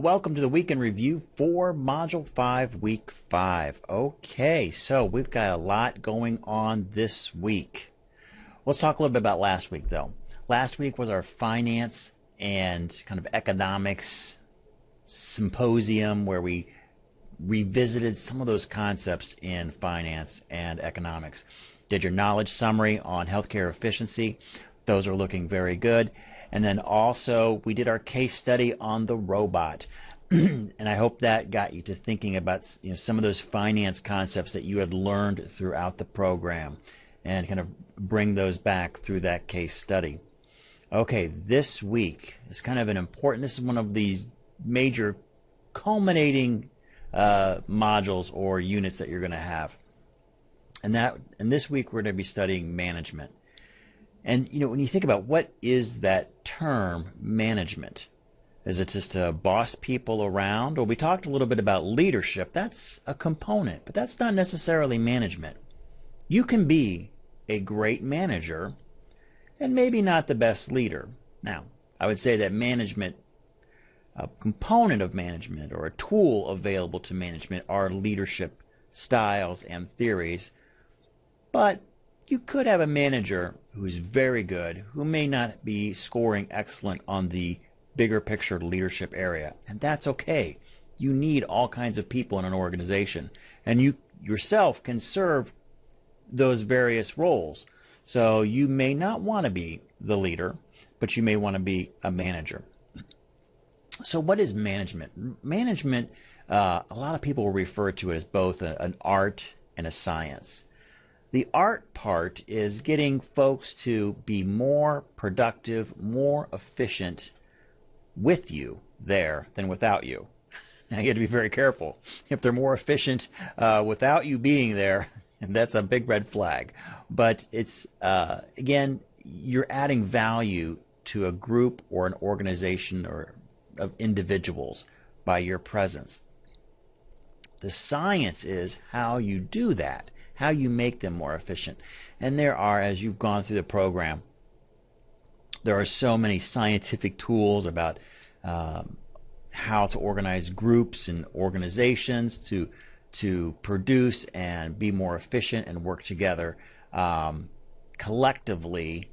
Well, welcome to the Weekend Review for Module 5, Week 5. Okay, so we've got a lot going on this week. Let's talk a little bit about last week, though. Last week was our finance and kind of economics symposium where we revisited some of those concepts in finance and economics. Did your knowledge summary on healthcare efficiency. Those are looking very good. And then also we did our case study on the robot. And I hope that got you to thinking about some of those finance concepts that you had learned throughout the program and kind of bring those back through that case study. Okay, this week is kind of this is one of these major culminating modules or units that you're going to have. And this week we're going to be studying management. And when you think about what is that term management, is it just to boss people around? Well, we talked a little bit about leadership. That's a component, but that's not necessarily management. You can be a great manager and maybe not the best leader. Now, I would say that management, a component of management or a tool available to management are leadership styles and theories, but you could have a manager who's very good, who may not be scoring excellent on the bigger picture leadership area. And that's okay. You need all kinds of people in an organization. And you yourself can serve those various roles. So you may not want to be the leader, but you may want to be a manager. So what is management? Management, a lot of people refer to it as both an art and a science. The art part is getting folks to be more productive, more efficient with you there than without you. Now you have to be very careful. If they're more efficient without you being there, that's a big red flag. But it's, again, you're adding value to a group or an organization or of individuals by your presence. The science is how you do that, how you make them more efficient. And there are, as you've gone through the program, there are so many scientific tools about how to organize groups and organizations to produce and be more efficient and work together collectively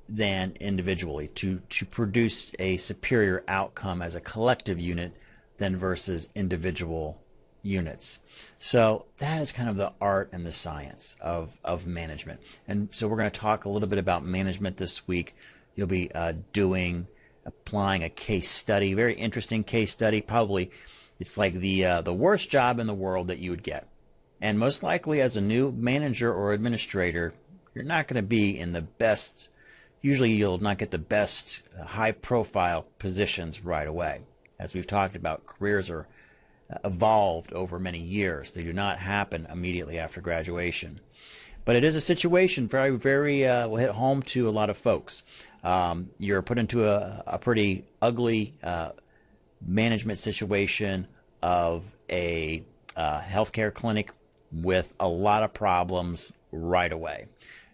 than individually to produce a superior outcome as a collective unit than versus individual units. So that is kind of the art and the science of management. And so we're going to talk a little bit about management this week. You'll be applying a case study, very interesting case study. Probably it's like the worst job in the world that you would get. And most likely as a new manager or administrator, you're not going to be in the best, usually you'll not get the best high profile positions right away. As we've talked about, careers are evolved over many years. They do not happen immediately after graduation. But it is a situation very, very will hit home to a lot of folks. You're put into a pretty ugly management situation of a healthcare clinic with a lot of problems right away.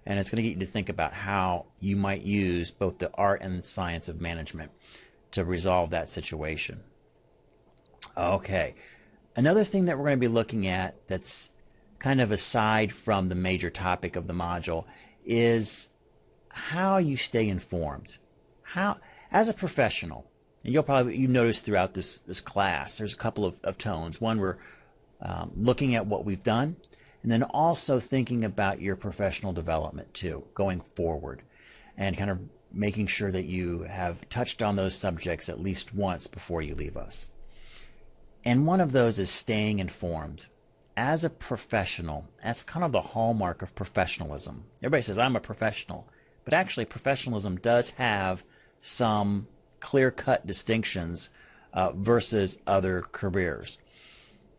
And it's going to get you to think about how you might use both the art and the science of management to resolve that situation. Okay. Another thing that we're going to be looking at that's kind of aside from the major topic of the module is how you stay informed. How, as a professional, and you've noticed throughout this class, there's a couple of tones. One, we're looking at what we've done, and then also thinking about your professional development too, going forward, and kind of making sure that you have touched on those subjects at least once before you leave us. And one of those is staying informed. As a professional, that's kind of the hallmark of professionalism. Everybody says, I'm a professional. But actually, professionalism does have some clear-cut distinctions versus other careers.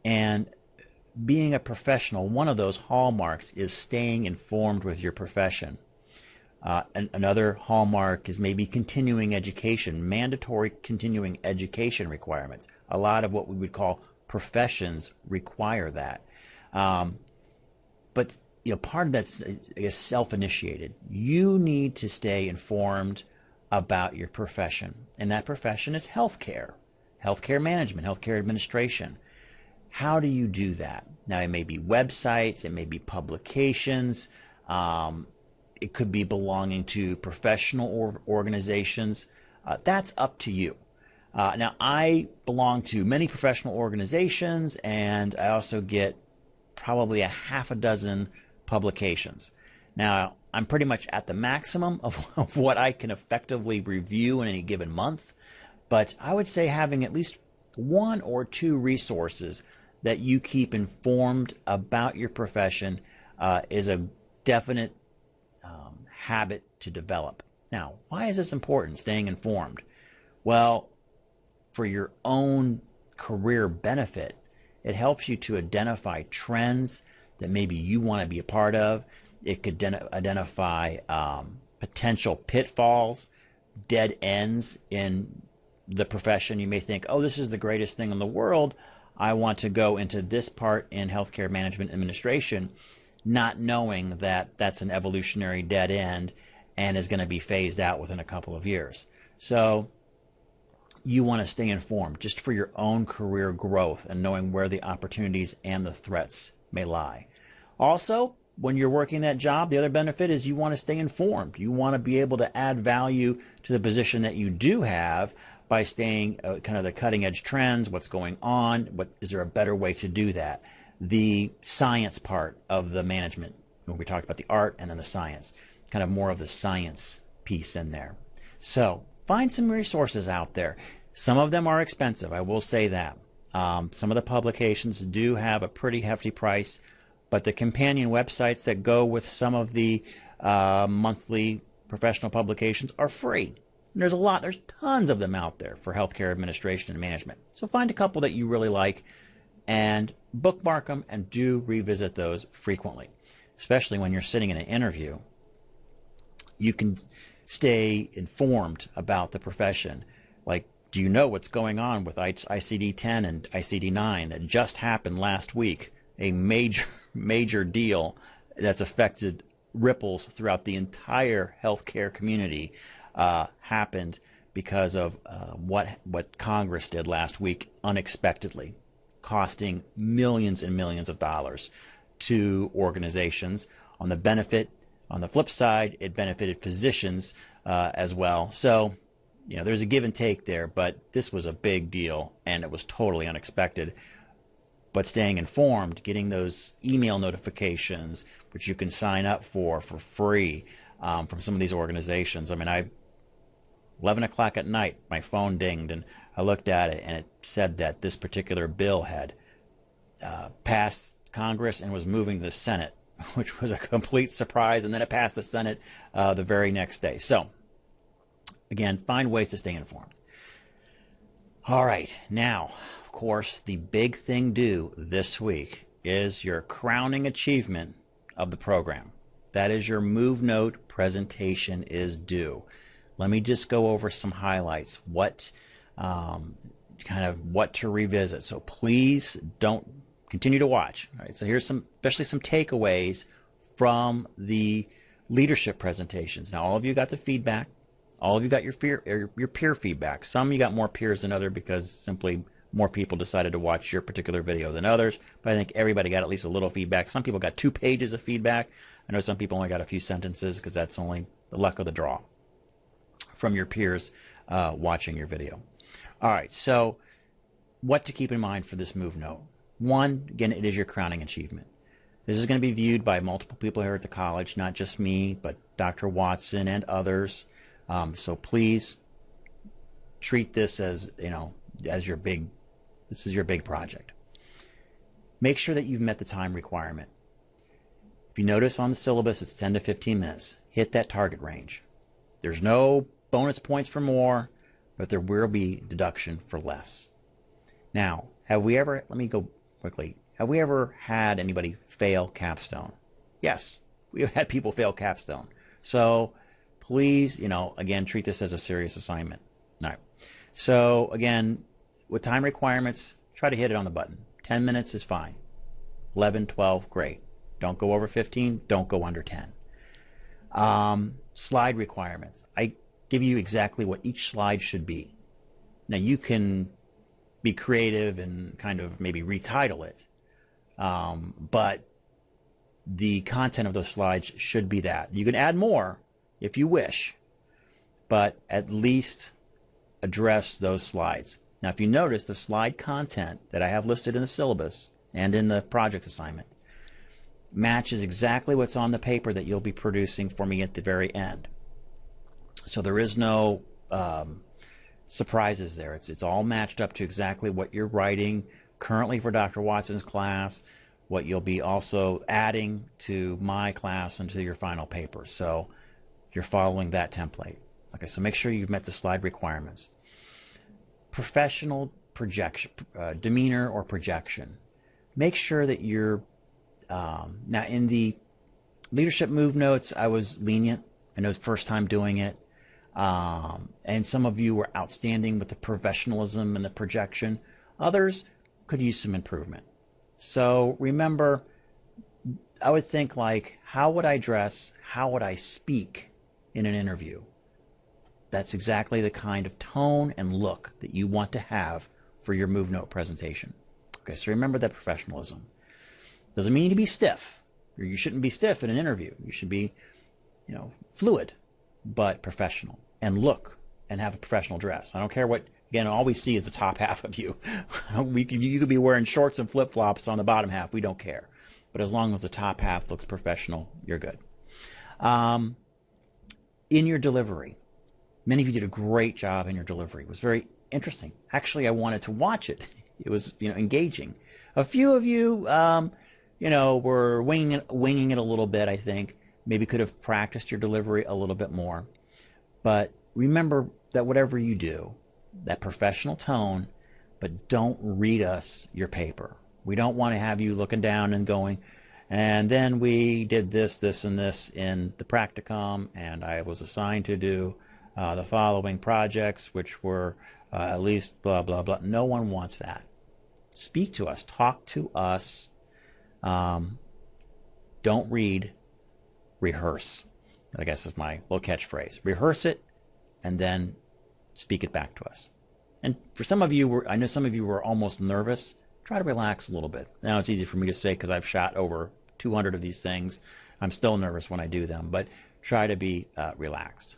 And being a professional, one of those hallmarks is staying informed with your profession. Another hallmark is maybe continuing education, mandatory continuing education requirements. A lot of what we would call professions require that. But part of that's, I guess, self-initiated. You need to stay informed about your profession. And that profession is healthcare, healthcare management, healthcare administration. How do you do that? Now, it may be websites, it may be publications, it could be belonging to professional organizations. That's up to you. Now, I belong to many professional organizations, and I also get probably a half a dozen publications. Now, I'm pretty much at the maximum of what I can effectively review in any given month, but I would say having at least one or two resources that you keep informed about your profession is a definite habit to develop. Now, why is this important, staying informed? Well, for your own career benefit, it helps you to identify trends that maybe you want to be a part of. It could identify potential pitfalls, dead ends in the profession. You may think, oh, this is the greatest thing in the world. I want to go into this part in healthcare management administration, not knowing that that's an evolutionary dead end and is going to be phased out within a couple of years. So you want to stay informed just for your own career growth and knowing where the opportunities and the threats may lie. Also, when you're working that job, the other benefit is you want to stay informed. You want to be able to add value to the position that you do have by staying kind of the cutting edge trends, what's going on, is there a better way to do that? The science part of the management, when we talked about the art and then the science, kind of more of the science piece in there. So find some resources out there. Some of them are expensive, I will say that. Some of the publications do have a pretty hefty price, but the companion websites that go with some of the monthly professional publications are free. And there's tons of them out there for healthcare administration and management. So find a couple that you really like and bookmark them and do revisit those frequently, especially when you're sitting in an interview. You can stay informed about the profession. Like, do you know what's going on with ICD-10 and ICD-9 that just happened last week? A major deal that's affected ripples throughout the entire healthcare community happened because of what Congress did last week unexpectedly, costing millions and millions of dollars to organizations. On the flip side, it benefited physicians as well. So, there's a give and take there, but this was a big deal and it was totally unexpected. But staying informed, getting those email notifications, which you can sign up for free from some of these organizations. 11 o'clock at night, my phone dinged and I looked at it and it said that this particular bill had passed Congress and was moving to the Senate, which was a complete surprise. And then it passed the Senate the very next day. So, again, find ways to stay informed. All right, now, of course, the big thing due this week is your crowning achievement of the program. That is your Move Note presentation is due. Let me just go over some highlights, what to revisit. So please don't continue to watch. All right, so here's especially some takeaways from the leadership presentations. Now, all of you got the feedback. All of you got your peer feedback. Some you got more peers than others because simply more people decided to watch your particular video than others. But I think everybody got at least a little feedback. Some people got 2 pages of feedback. I know some people only got a few sentences because that's only the luck of the draw from your peers watching your video. All right, so what to keep in mind for this Move Note. One, again, it is your crowning achievement. This is going to be viewed by multiple people here at the college, not just me, but Dr. Watson and others. So please treat this as, this is your big project. Make sure that you've met the time requirement. If you notice on the syllabus, it's 10 to 15 minutes. Hit that target range. There's no bonus points for more, but there will be deduction for less. Now, let me go quickly. Have we ever had anybody fail capstone? Yes, we've had people fail capstone. So please, again, treat this as a serious assignment. All right. So again, with time requirements, try to hit it on the button. 10 minutes is fine. 11, 12, great. Don't go over 15. Don't go under 10. Slide requirements. I give you exactly what each slide should be. Now you can be creative and kind of maybe retitle it, but the content of those slides should be that. You can add more if you wish, but at least address those slides. Now, if you notice, the slide content that I have listed in the syllabus and in the project assignment matches exactly what's on the paper that you'll be producing for me at the very end. So there is no surprises there. It's all matched up to exactly what you're writing currently for Dr. Watson's class, what you'll be also adding to my class and to your final paper. So you're following that template. Okay, so make sure you've met the slide requirements. Professional projection, demeanor or projection. Make sure that you're, now in the leadership move notes, I was lenient. I know the first time doing it. And some of you were outstanding with the professionalism and the projection. Others could use some improvement. So remember, I would think like, how would I dress? How would I speak in an interview? That's exactly the kind of tone and look that you want to have for your move note presentation. Okay, so remember that professionalism. Doesn't mean you need to be stiff. You shouldn't be stiff in an interview. You should be, fluid, but professional, and look and have a professional dress. I don't care what, again, all we see is the top half of you. You could be wearing shorts and flip-flops on the bottom half. We don't care. But as long as the top half looks professional, you're good. In your delivery, many of you did a great job in your delivery. It was very interesting. Actually, I wanted to watch it. It was, engaging. A few of you, were winging it a little bit, I think. Maybe could have practiced your delivery a little bit more. But remember that whatever you do, that professional tone, but don't read us your paper. We don't want to have you looking down and going, and then we did this, this, and this in the practicum, and I was assigned to do the following projects, which were at least blah, blah, blah. No one wants that. Speak to us. Talk to us. Don't read. Rehearse. I guess is my little catchphrase. Rehearse it, and then speak it back to us. And for some of you, I know some of you were almost nervous. Try to relax a little bit. Now it's easy for me to say because I've shot over 200 of these things. I'm still nervous when I do them, but try to be relaxed.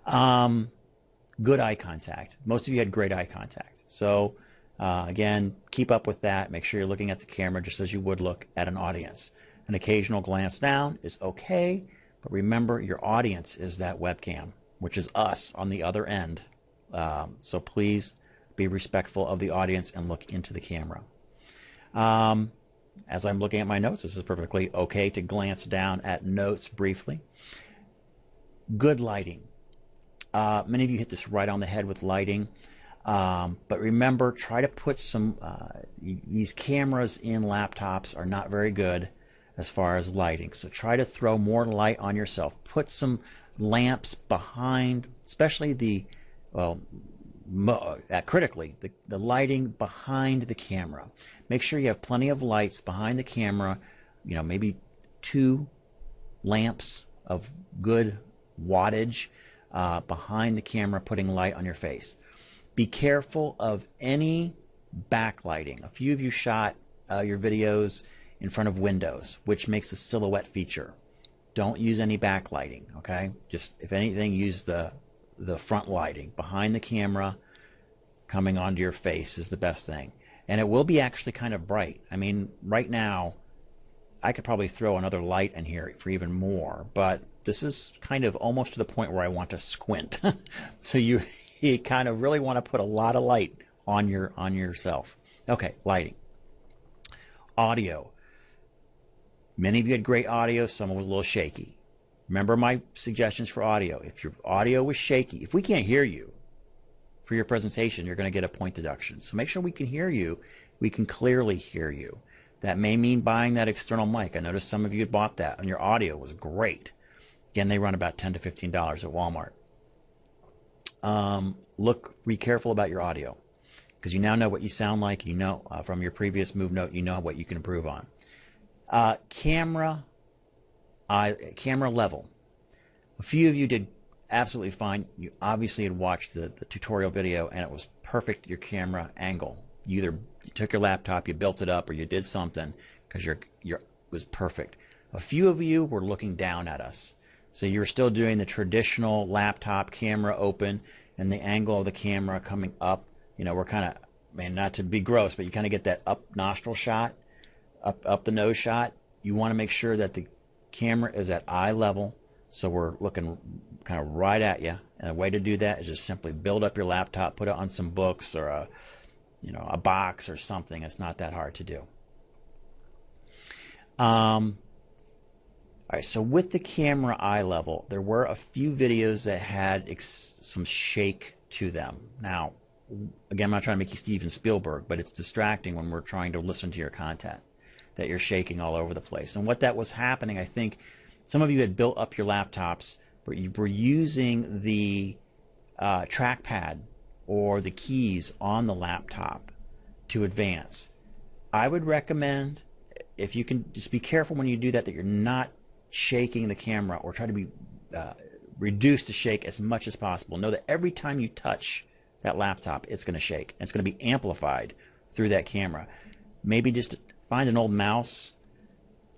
Good eye contact. Most of you had great eye contact. So again, keep up with that. Make sure you're looking at the camera just as you would look at an audience. An occasional glance down is okay, but remember your audience is that webcam, which is us on the other end. So please be respectful of the audience and look into the camera. As I'm looking at my notes, this is perfectly okay to glance down at notes briefly. Good lighting. Many of you hit this right on the head with lighting. But remember, try to put some, these cameras in laptops are not very good as far as lighting. So try to throw more light on yourself. Put some lamps behind, especially critically, the lighting behind the camera. Make sure you have plenty of lights behind the camera, maybe 2 lamps of good wattage behind the camera, putting light on your face. Be careful of any backlighting. A few of you shot your videos in front of windows, which makes a silhouette feature. Don't use any backlighting, okay? Just, if anything, use the front lighting. Behind the camera, coming onto your face is the best thing. And it will be actually kind of bright. I mean, right now, I could probably throw another light in here for even more, but this is kind of almost to the point where I want to squint. So you kind of really want to put a lot of light on yourself. Okay, lighting. Audio. Many of you had great audio, some was a little shaky. Remember my suggestions for audio. If your audio was shaky, if we can't hear you for your presentation, you're going to get a point deduction. So make sure we can hear you. We can clearly hear you. That may mean buying that external mic. I noticed some of you had bought that, and your audio was great. Again, they run about $10 to $15 at Walmart. Be careful about your audio, because you now know what you sound like. You know from your previous move note, you know what you can improve on. Camera level. A few of you did absolutely fine. You obviously had watched the tutorial video and it was perfect, your camera angle. You either took your laptop, you built it up, or you did something because it was perfect. A few of you were looking down at us. So you were still doing the traditional laptop camera open and the angle of the camera coming up. You know, we're kind of, man, not to be gross, but you kind of get that up nostril shot, up the nose shot. You want to make sure that the camera is at eye level, so we're looking kind of right at you. And the way to do that is just simply build up your laptop, put it on some books or a box or something. It's not that hard to do. All right, so with the camera eye level, there were a few videos that had some shake to them. Now, again, I'm not trying to make you Steven Spielberg, but it's distracting when we're trying to listen to your content, that you're shaking all over the place. And what that was happening, I think some of you had built up your laptops, but you were using the trackpad or the keys on the laptop to advance. I would recommend, if you can, just be careful when you do that you're not shaking the camera, or try to be reduce the shake as much as possible. Know that every time you touch that laptop, it's going to shake. And it's going to be amplified through that camera. Maybe just find an old mouse.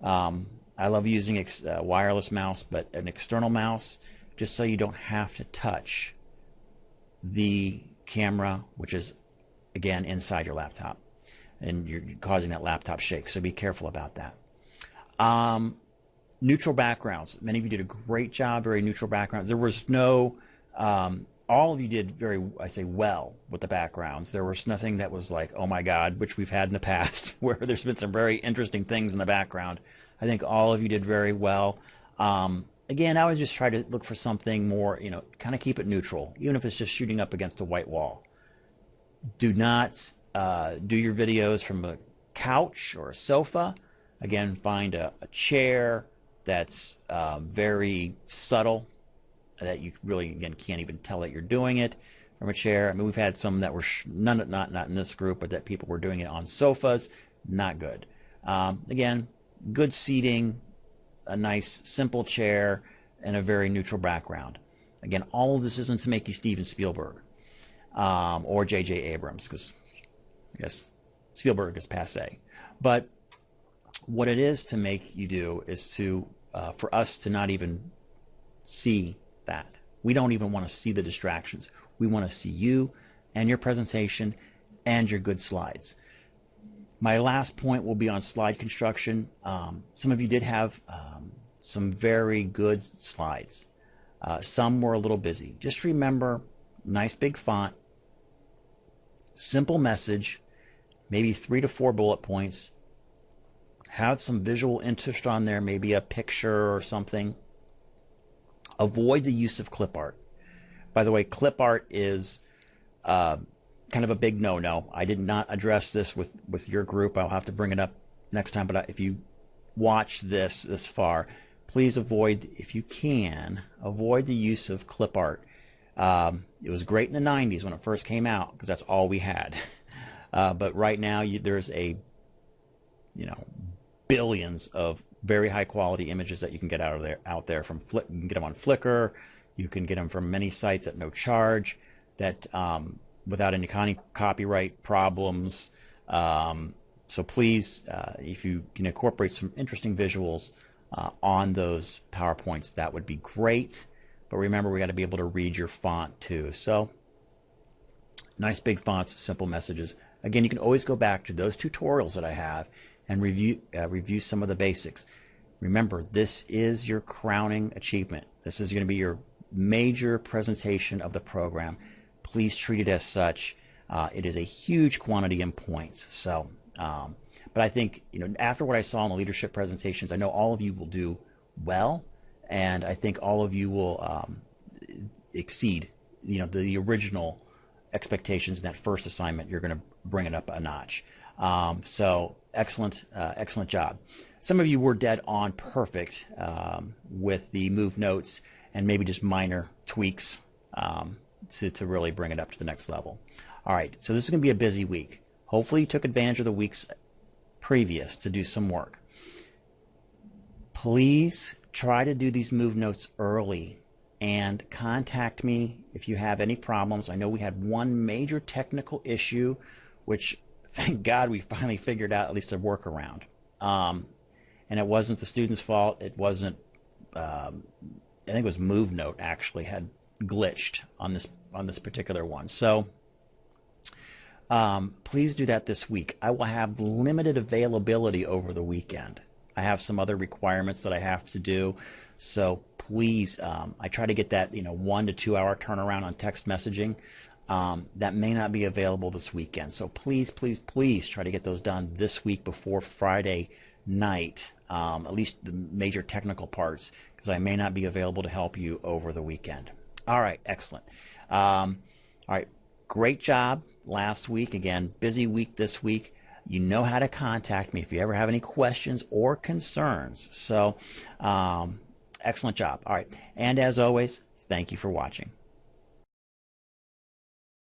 I love using wireless mouse, but an external mouse, just so you don't have to touch the camera, which is, again, inside your laptop. And you're causing that laptop shake. So be careful about that. Neutral backgrounds. Many of you did a great job, very neutral backgrounds. There was no, all of you did very, I say, well with the backgrounds. There was nothing that was like, oh my God, which we've had in the past, where there's been some very interesting things in the background. I think all of you did very well. Again, I would just try to look for something more, kind of keep it neutral, even if it's just shooting up against a white wall. Do not do your videos from a couch or a sofa. Again, find a chair that's very subtle, that you really, again, can't even tell that you're doing it from a chair. I mean, we've had some that were not in this group, but that people were doing it on sofas. Not good. Again, good seating, a nice simple chair, and a very neutral background. Again, all of this isn't to make you Steven Spielberg or J.J. Abrams, because I guess Spielberg is passé. But what it is to make you do is to for us to not even see that. We don't even want to see the distractions. We want to see you and your presentation and your good slides. My last point will be on slide construction. Some of you did have some very good slides. Some were a little busy. Just remember, nice big font, simple message, maybe 3 to 4 bullet points. Have some visual interest on there, maybe a picture or something. Avoid the use of clip art. By the way, clip art is kind of a big no-no. I did not address this with your group. I'll have to bring it up next time. But if you watch this far, please avoid, if you can, avoid the use of clip art. It was great in the 90s when it first came out, because that's all we had. But right now, there's billions of very high quality images that you can get out there from you can get them on Flickr, you can get them from many sites at no charge, that without any copyright problems. So please, if you can incorporate some interesting visuals on those PowerPoints, that would be great. But remember, we got to be able to read your font too. So nice big fonts, simple messages. Again, you can always go back to those tutorials that I have and review some of the basics. Remember, this is your crowning achievement. This is going to be your major presentation of the program. Please treat it as such. It is a huge quantity in points. So, but I think, after what I saw in the leadership presentations, I know all of you will do well, and I think all of you will exceed, the original expectations in that first assignment. You're going to bring it up a notch. So excellent job. Some of you were dead on perfect with the move notes and maybe just minor tweaks to really bring it up to the next level. All right, so this is going to be a busy week. Hopefully you took advantage of the weeks previous to do some work. Please try to do these move notes early and contact me if you have any problems. I know we had one major technical issue, which thank God we finally figured out at least a workaround. And it wasn't the student's fault. It wasn't, I think it was MoveNote actually had glitched on this particular one. So please do that this week. I will have limited availability over the weekend. I have some other requirements that I have to do. So please, I try to get that 1 to 2 hour turnaround on text messaging. That may not be available this weekend. So please, please, please try to get those done this week before Friday night, at least the major technical parts, because I may not be available to help you over the weekend. All right, excellent. All right, great job last week. Again, busy week this week. You know how to contact me if you ever have any questions or concerns. So, excellent job. All right, and as always, thank you for watching.